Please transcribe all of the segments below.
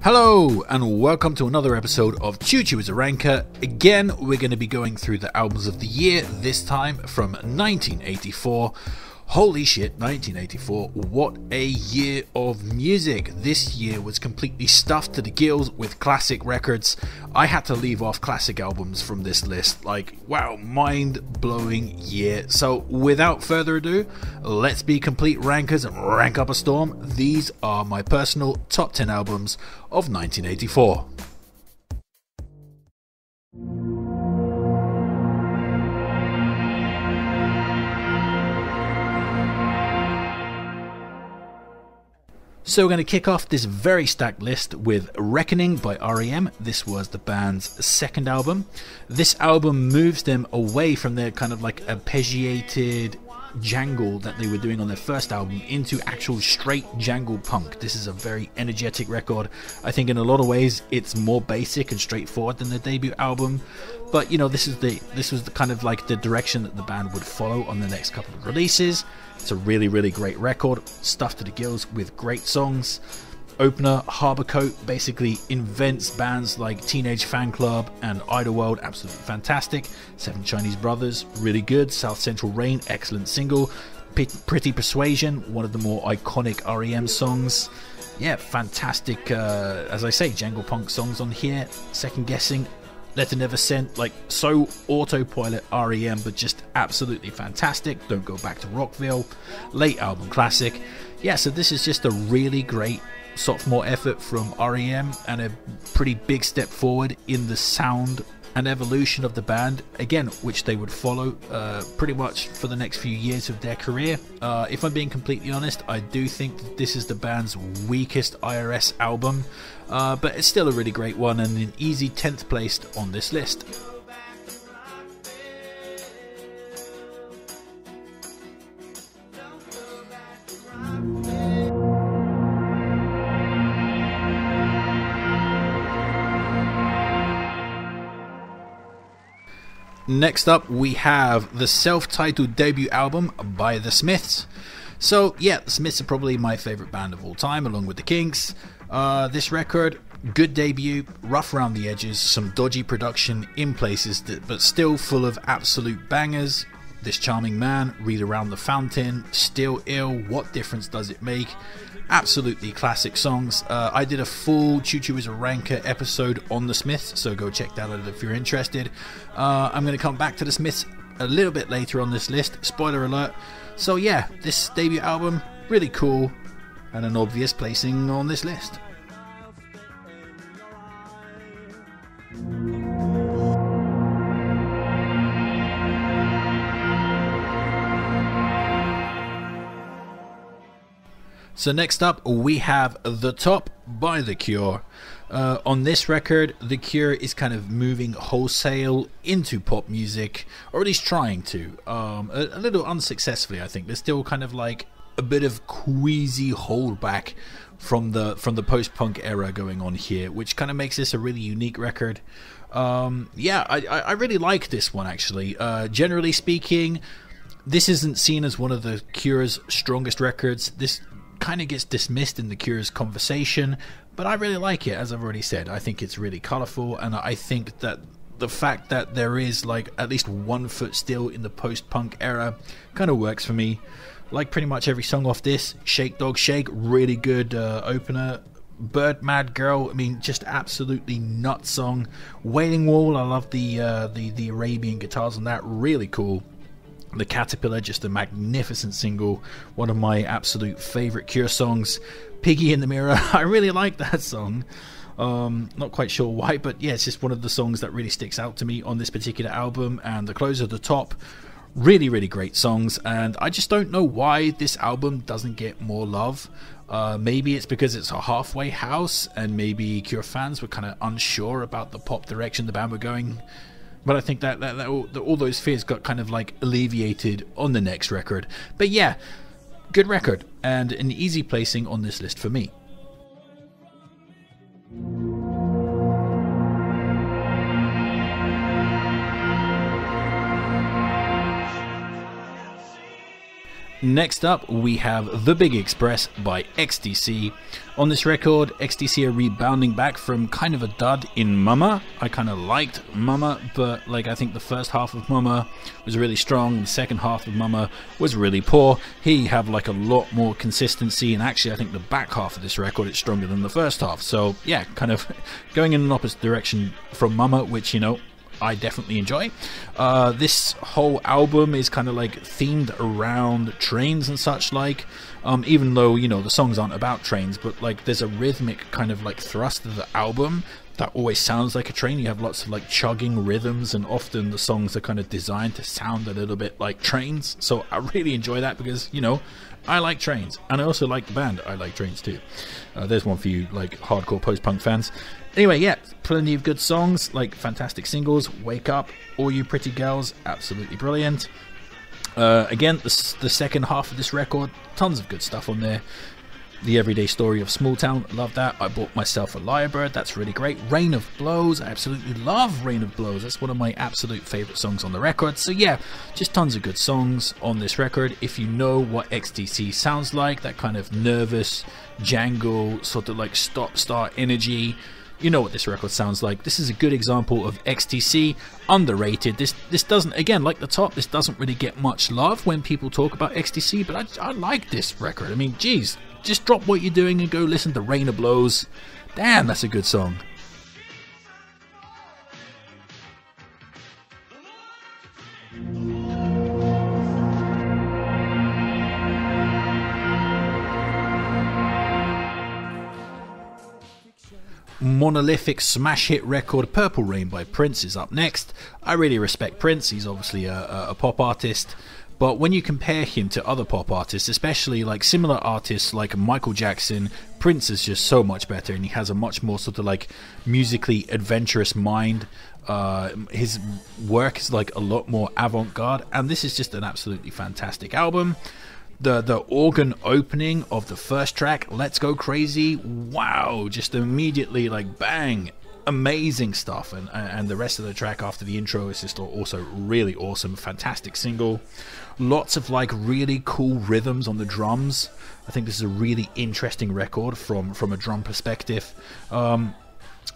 Hello and welcome to another episode of Chuchu is a Ranker. Again, we're going to be going through the albums of the year, this time from 1984. Holy shit, 1984, what a year of music. This year was completely stuffed to the gills with classic records. I had to leave off classic albums from this list. Like, wow, mind-blowing year. So without further ado, let's be complete rankers and rank up a storm. These are my personal top 10 albums of 1984. So we're going to kick off this very stacked list with Reckoning by R.E.M. This was the band's second album. This album moves them away from their kind of like arpeggiated jangle that they were doing on their first album into actual straight jangle punk. This is a very energetic record. I think in a lot of ways it's more basic and straightforward than their debut album, but you know, this was the kind of like the direction that the band would follow on the next couple of releases. It's a really great record, stuffed to the gills with great songs. Opener, Harbour Coat, basically invents bands like Teenage Fan Club and Idleworld, absolutely fantastic. Seven Chinese Brothers, really good. South Central Rain, excellent single. Pretty Persuasion, one of the more iconic R.E.M. songs. Yeah, fantastic, as I say, jangle punk songs on here. Second Guessing, Letter Never Sent, like so autopilot R.E.M, but just absolutely fantastic. Don't Go Back to Rockville, late album classic. Yeah, so this is just a really great sophomore effort from R.E.M and a pretty big step forward in the sound and evolution of the band, again, which they would follow pretty much for the next few years of their career. If I'm being completely honest, I do think that this is the band's weakest IRS album, but it's still a really great one and an easy 10th placed on this list. Next up, we have the self-titled debut album by The Smiths. So yeah, The Smiths are probably my favourite band of all time, along with the Kinks. This record, good debut, rough around the edges, some dodgy production in places, but still full of absolute bangers. This Charming Man, Read Around the Fountain, Still Ill, What Difference Does It Make? Absolutely classic songs. I did a full Chuchu is a Ranker episode on the Smiths, so go check that out if you're interested. I'm going to come back to the Smiths a little bit later on this list, spoiler alert. So yeah, this debut album, really cool and an obvious placing on this list. So next up, we have The Top by The Cure. On this record, The Cure is kind of moving wholesale into pop music, or at least trying to. A little unsuccessfully, I think. There's still kind of like a bit of queasy holdback from the post-punk era going on here, which kind of makes this a really unique record. Yeah, I really like this one, actually. Generally speaking, this isn't seen as one of The Cure's strongest records. This kind of gets dismissed in The Cure's conversation, but I really like it. As I've already said, I think it's really colourful, and I think that the fact that there is like at least one foot still in the post-punk era kind of works for me. Like pretty much every song off this. Shake Dog Shake, really good opener. Bird Mad Girl, I mean, just absolutely nuts song. Wailing Wall, I love the Arabian guitars on that, really cool. The Caterpillar, just a magnificent single, one of my absolute favourite Cure songs. Piggy in the Mirror, I really like that song. Not quite sure why, but yeah, it's just one of the songs that really sticks out to me on this particular album. And The Close of the Top, really great songs, and I just don't know why this album doesn't get more love. Maybe it's because it's a halfway house, and maybe Cure fans were kind of unsure about the pop direction the band were going. But I think that all those fears got kind of like alleviated on the next record. But yeah, good record and an easy placing on this list for me. Next up, we have The Big Express by XTC. On this record, XTC are rebounding back from kind of a dud in Mama. I kind of liked Mama, but like I think the first half of Mama was really strong, the second half of Mama was really poor. Here you have like a lot more consistency, and actually I think the back half of this record is stronger than the first half. So yeah, kind of going in an opposite direction from Mama, which, you know, I definitely enjoy. This whole album is kind of like themed around trains and such like, even though, you know, the songs aren't about trains, but like there's a rhythmic kind of like thrust of the album that always sounds like a train. You have lots of like chugging rhythms, and often the songs are kind of designed to sound a little bit like trains. So I really enjoy that because, you know, I like trains, and I also like the band I Like Trains too. There's one for you like hardcore post-punk fans. Anyway, yeah, plenty of good songs, like fantastic singles. Wake Up, All You Pretty Girls, absolutely brilliant. Again, the second half of this record, tons of good stuff on there. The Everyday Story of Small Town, love that. I bought myself a Lyrebird, that's really great. Rain of Blows, I absolutely love Rain of Blows. That's one of my absolute favourite songs on the record. So yeah, just tons of good songs on this record. If you know what XTC sounds like, that kind of nervous, jangle, sort of like stop-start energy, you know what this record sounds like. This is a good example of XTC, underrated. This doesn't, again, like the top, this doesn't really get much love when people talk about XTC, but I like this record. I mean, geez, just drop what you're doing and go listen to Rain of Blows. Damn, that's a good song. Monolithic smash hit record Purple Rain by Prince is up next. I really respect Prince, he's obviously a pop artist, but when you compare him to other pop artists, especially like similar artists like Michael Jackson, Prince is just so much better, and he has a much more sort of like musically adventurous mind. His work is like a lot more avant-garde, and this is just an absolutely fantastic album. The organ opening of the first track, Let's Go Crazy, wow, just immediately like bang, amazing stuff. And the rest of the track after the intro is just also really awesome, fantastic single. Lots of like really cool rhythms on the drums. I think this is a really interesting record from a drum perspective.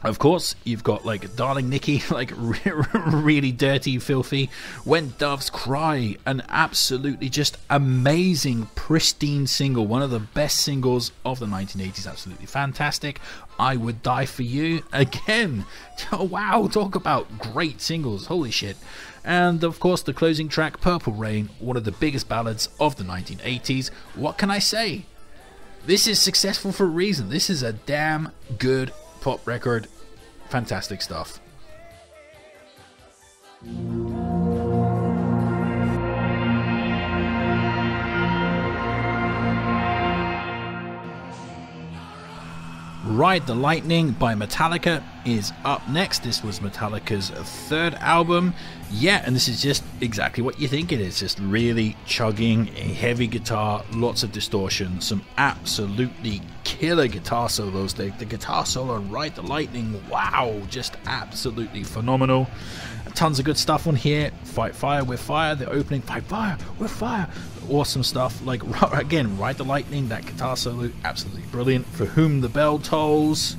Of course, you've got like Darling Nikki, like really dirty, filthy. When Doves Cry, an absolutely just amazing, pristine single. One of the best singles of the 1980s, absolutely fantastic. I Would Die For You, again. Oh, wow, talk about great singles, holy shit. And of course, the closing track, Purple Rain, one of the biggest ballads of the 1980s. What can I say? This is successful for a reason. This is a damn good pop record, fantastic stuff. Ride the Lightning by Metallica is up next. This was Metallica's third album. Yeah, and this is just exactly what you think it is. Just really chugging, heavy guitar, lots of distortion, some absolutely killer guitar solos. The guitar solo on Ride the Lightning, wow, just absolutely phenomenal. Tons of good stuff on here. Fight Fire with Fire, the opening, Fight Fire with Fire. Awesome stuff. Like, again, Ride the Lightning, that guitar solo, absolutely brilliant. For Whom the Bell Tolls,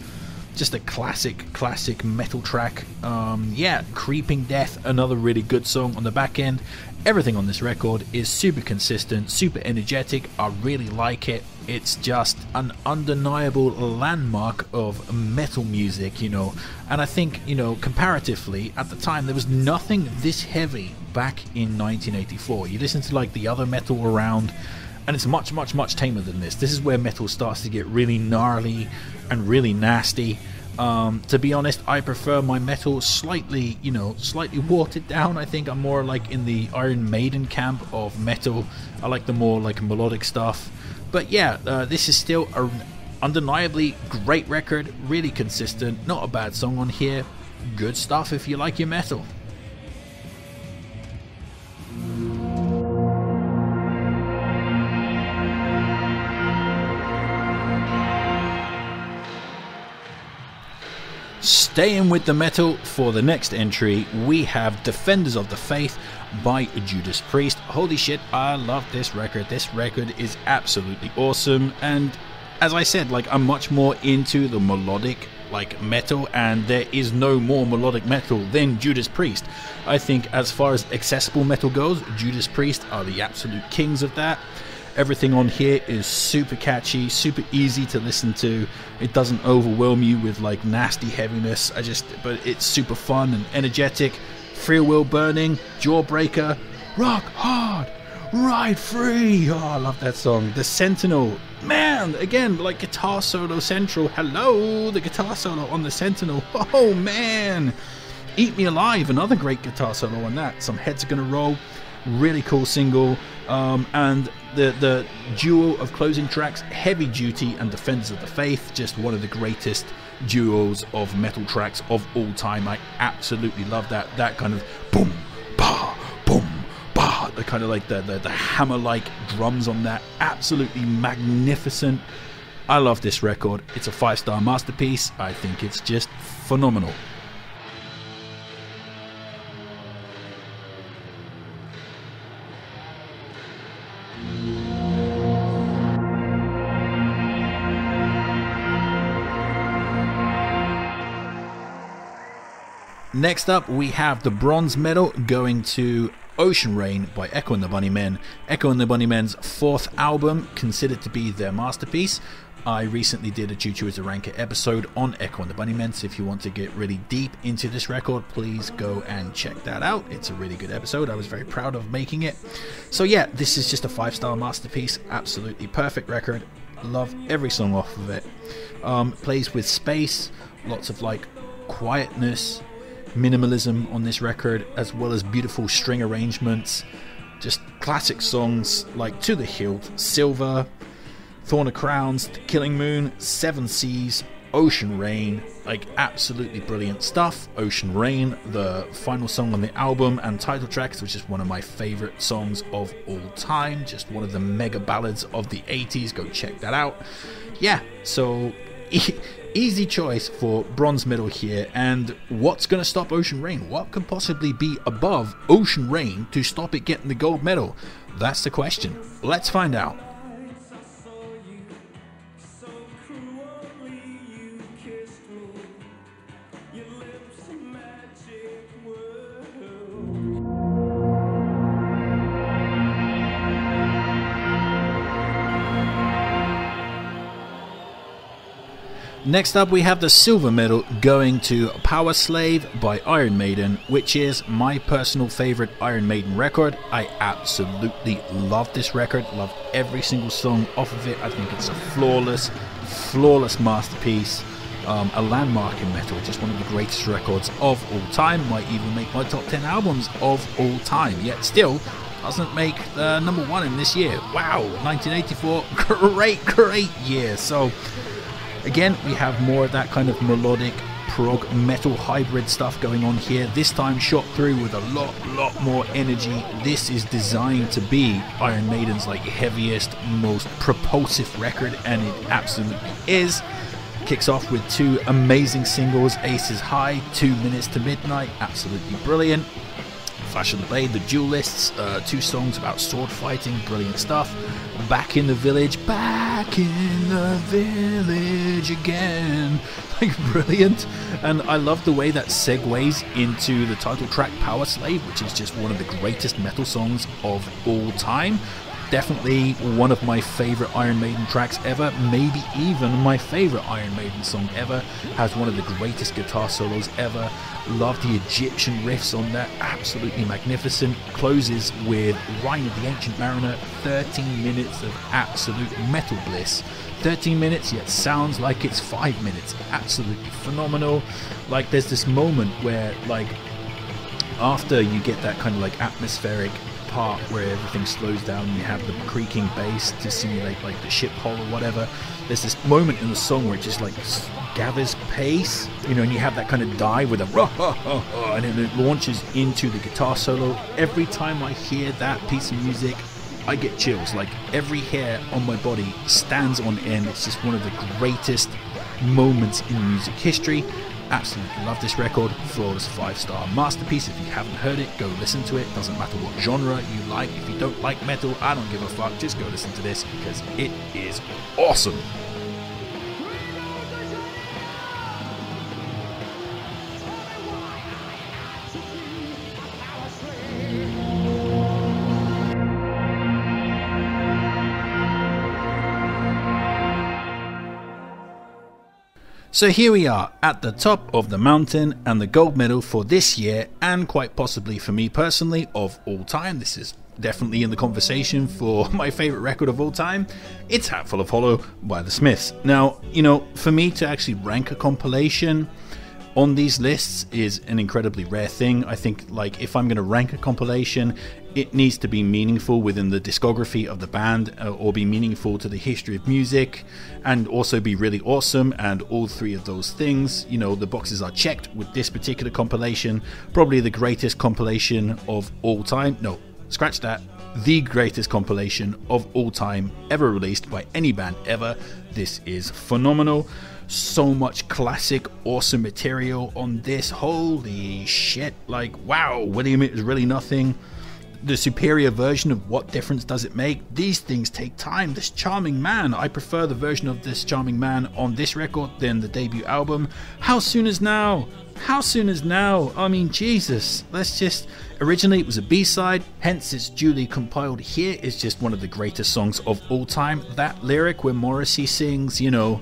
just a classic metal track. Yeah, Creeping Death, another really good song on the back end. Everything on this record is super consistent, super energetic. I really like it. It's just an undeniable landmark of metal music, you know. And I think, you know, comparatively, at the time, there was nothing this heavy back in 1984. You listen to like the other metal around, and it's much tamer than this. This is where metal starts to get really gnarly and really nasty. To be honest, I prefer my metal slightly watered down. I think I'm more like in the Iron Maiden camp of metal. I like the more like melodic stuff. But yeah, this is still an undeniably great record, really consistent, not a bad song on here. Good stuff if you like your metal. Staying with the metal for the next entry, we have Defenders of the Faith. by Judas Priest. Holy shit, I love this record. This record is absolutely awesome, and as I said, like, I'm much more into the melodic like metal, and there is no more melodic metal than Judas Priest. I think as far as accessible metal goes, Judas Priest are the absolute kings of that. Everything on here is super catchy, super easy to listen to. It doesn't overwhelm you with like nasty heaviness. But it's super fun and energetic. Free Will Burning, Jawbreaker, Rock Hard, Ride Free. Oh, I love that song. The Sentinel, man, again, like guitar solo central. Hello, the guitar solo on the Sentinel. Oh man, Eat Me Alive, another great guitar solo on that. Some Heads Are Gonna Roll, really cool single. And the duo of closing tracks, Heavy Duty and Defenders of the Faith, just one of the greatest duos of metal tracks of all time. I absolutely love that kind of boom, ba, boom, ba, the kind of like the hammer-like drums on that. Absolutely magnificent. I love this record. It's a 5-star masterpiece. I think it's just phenomenal. Next up, we have the bronze medal going to Ocean Rain by Echo and the Bunnymen. Echo and the Bunnymen's 4th album, considered to be their masterpiece. I recently did a Chuchu as a Ranker episode on Echo and the Bunnymen, so if you want to get really deep into this record, please go and check that out. It's a really good episode. I was very proud of making it. So yeah, this is just a 5-star masterpiece. Absolutely perfect record. Love every song off of it. Plays with space, lots of like quietness, minimalism on this record, as well as beautiful string arrangements. Just classic songs like To the Hilt, Silver, Thorn of Crowns, The Killing Moon, Seven Seas, Ocean Rain. Like, absolutely brilliant stuff. Ocean Rain, the final song on the album and title tracks, which is one of my favorite songs of all time, just one of the mega ballads of the 80s. Go check that out. Yeah, so easy choice for bronze medal here. And what's going to stop Ocean Rain? What could possibly be above Ocean Rain to stop it getting the gold medal? That's the question. Let's find out. Next up, we have the silver medal going to Power Slave by Iron Maiden, which is my personal favorite Iron Maiden record. I absolutely love this record, love every single song off of it. I think it's a flawless masterpiece, a landmark in metal, just one of the greatest records of all time. Might even make my top 10 albums of all time, yet still doesn't make number 1 in this year. Wow, 1984, great year. So again, we have more of that kind of melodic prog metal hybrid stuff going on here, this time shot through with a lot more energy. This is designed to be Iron Maiden's like heaviest, most propulsive record, and it absolutely is. Kicks off with 2 amazing singles, Aces High, 2 Minutes to Midnight, absolutely brilliant. Flash of the Blade, The Duelists, 2 songs about sword fighting, brilliant stuff. Back in the Village again, like brilliant. And I love the way that segues into the title track Power Slave, which is just one of the greatest metal songs of all time. Definitely one of my favorite Iron Maiden tracks ever, maybe even my favorite Iron Maiden song ever. Has one of the greatest guitar solos ever. Love the Egyptian riffs on that, absolutely magnificent. Closes with Rhyme of the Ancient Mariner, 13 minutes of absolute metal bliss. 13 minutes, yet sounds like it's 5 minutes. Absolutely phenomenal. Like, there's this moment where, like, after you get that kind of like atmospheric part where everything slows down and you have the creaking bass to simulate like the ship hull or whatever, there's this moment in the song where it just like gathers pace, you know, and you have that kind of dive with a and then it launches into the guitar solo. Every time I hear that piece of music, I get chills. Like, every hair on my body stands on end. It's just one of the greatest moments in music history. Absolutely love this record. Flawless 5-star masterpiece. If you haven't heard it, go listen to it. Doesn't matter what genre you like. If you don't like metal, I don't give a fuck. Just go listen to this because it is awesome. So here we are at the top of the mountain, and the gold medal for this year, and quite possibly for me personally, of all time. This is definitely in the conversation for my favourite record of all time. It's Hatful of Hollow by the Smiths. Now, you know, for me to actually rank a compilation on these lists is an incredibly rare thing. I think, like, if I'm going to rank a compilation, it needs to be meaningful within the discography of the band, or be meaningful to the history of music, and also be really awesome, and all three of those things, you know, the boxes are checked with this particular compilation. Probably the greatest compilation of all time. No, scratch that. The greatest compilation of all time ever released by any band ever. This is phenomenal. So much classic, awesome material on this. Holy shit. Like, wow, William, it was really nothing. The superior version of What Difference Does It Make? These things take time. This Charming Man, I prefer the version of This Charming Man on this record than the debut album. How Soon Is Now? How Soon Is Now? I mean, Jesus. Let's just... Originally it was a B-side, hence it's duly compiled here. Is just one of the greatest songs of all time. That lyric where Morrissey sings, you know,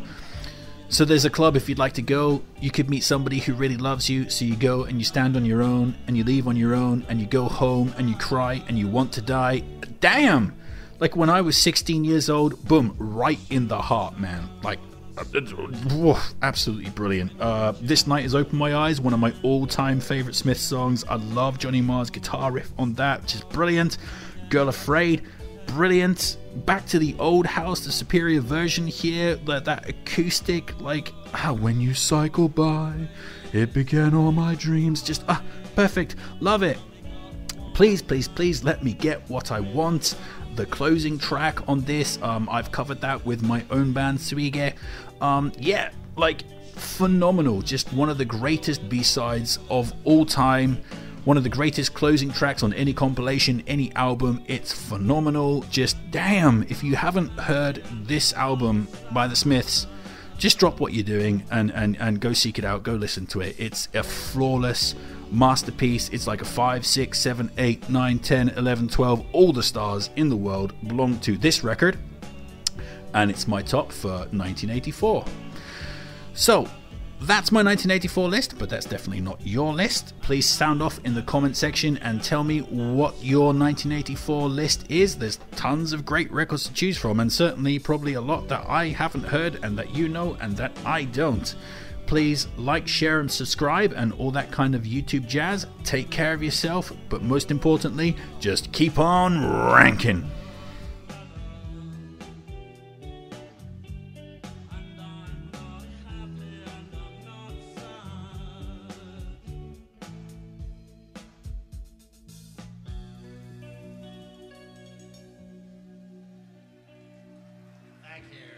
so there's a club if you'd like to go. You could meet somebody who really loves you. So you go and you stand on your own, and you leave on your own, and you go home and you cry and you want to die. Damn! Like when I was 16 years old, boom, right in the heart, man. Like, absolutely brilliant. This Night Has Opened My Eyes, one of my all-time favourite Smith songs. I love Johnny Marr's guitar riff on that, which is brilliant. Girl Afraid, brilliant. Back to the Old House, the superior version here, that acoustic, like, when you cycle by, it began all my dreams. Just perfect, love it. Please, please, please let me get what I want. The closing track on this, I've covered that with my own band Suige. Yeah, like, phenomenal. Just one of the greatest B-sides of all time. One of the greatest closing tracks on any compilation, any album. It's phenomenal. Just damn, if you haven't heard this album by the Smiths, just drop what you're doing and go seek it out. Go listen to it. It's a flawless masterpiece. It's like a 5, 6, 7, 8, 9, 10, 11, 12. All the stars in the world belong to this record. And it's my top for 1984. So, that's my 1984 list, but that's definitely not your list. Please sound off in the comment section and tell me what your 1984 list is. There's tons of great records to choose from, and certainly probably a lot that I haven't heard and that you know and that I don't. Please like, share and subscribe and all that kind of YouTube jazz. Take care of yourself, but most importantly, just keep on ranking. Thank you.